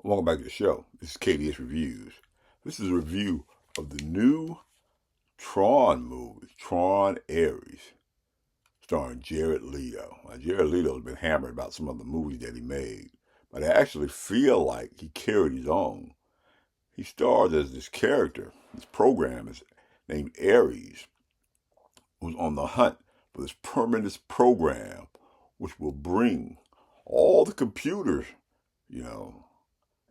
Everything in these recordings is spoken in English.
Welcome back to the show. This is KDS Reviews. This is a review of the new Tron movie, Tron Ares, starring Jared Leto. Now, Jared Leto has been hammered about some of the movies that he made, but I actually feel like he carried his own. He stars as this character. This program is named Ares, who's on the hunt for this permanent program which will bring all the computers,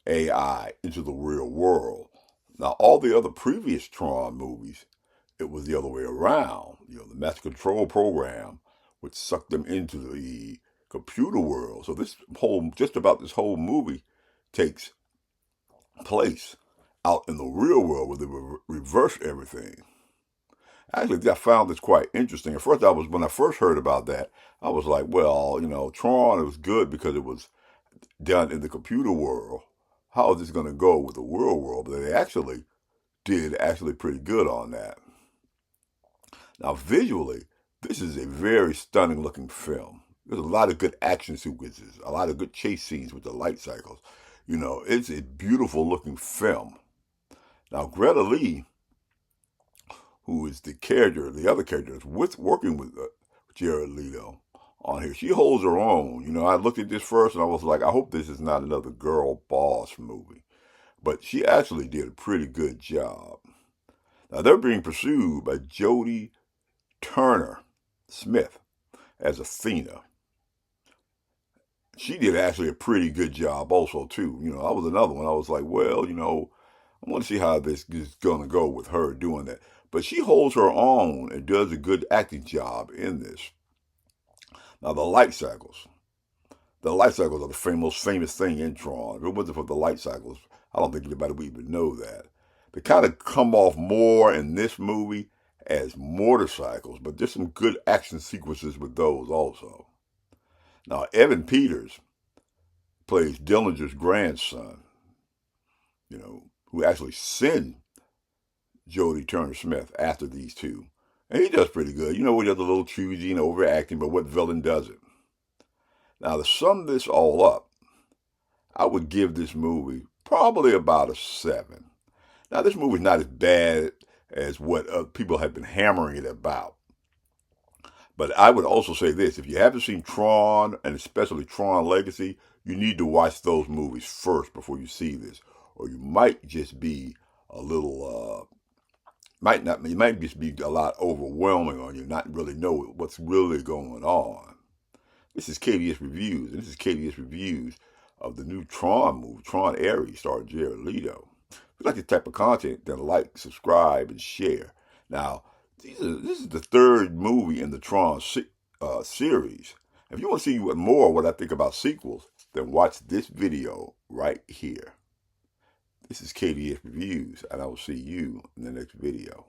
AI into the real world. Now, all the other previous Tron movies, it was the other way around. The master control program would suck them into the computer world. So just about this whole movie takes place out in the real world where they reverse everything. Actually, I found this quite interesting. At first, when I first heard about that, I was like, well, Tron, it was good because it was done in the computer world. How is this going to go with the real world? But they actually did pretty good on that. Now, visually, this is a very stunning looking film. There's a lot of good action sequences, a lot of good chase scenes with the light cycles. It's a beautiful looking film. Now, Greta Lee, who is the other character that's working with Jared Leto on here, she holds her own. I looked at this first and I was like, I hope this is not another girl boss movie. But she actually did a pretty good job. Now, they're being pursued by Jodie Turner-Smith as Athena. She did actually a pretty good job also, too. I was another one. I was like, well, I want to see how this is going to go with her doing that. But she holds her own and does a good acting job in this. Now, the light cycles. The light cycles are the most famous thing in Tron. If it wasn't for the light cycles, I don't think anybody would even know that. They kind of come off more in this movie as motorcycles, but there's some good action sequences with those also. Now, Evan Peters plays Dillinger's grandson, who actually sent Jodie Turner-Smith after these two. And he does pretty good. He does a little choosy and overacting, but what villain doesn't? Now, to sum this all up, I would give this movie probably about a 7. Now, this movie's not as bad as what people have been hammering it about. But I would also say this. If you haven't seen Tron, and especially Tron Legacy, you need to watch those movies first before you see this. Or you might just be a little, it might just be a lot overwhelming on you, not really know what's really going on. This is KDS Reviews, and this is KDS Reviews of the new Tron movie, Tron Ares, starring Jared Leto. If you like this type of content, then like, subscribe, and share. Now, this is the third movie in the Tron series. If you want to see more of what I think about sequels, then watch this video right here. This is KDS Reviews, and I will see you in the next video.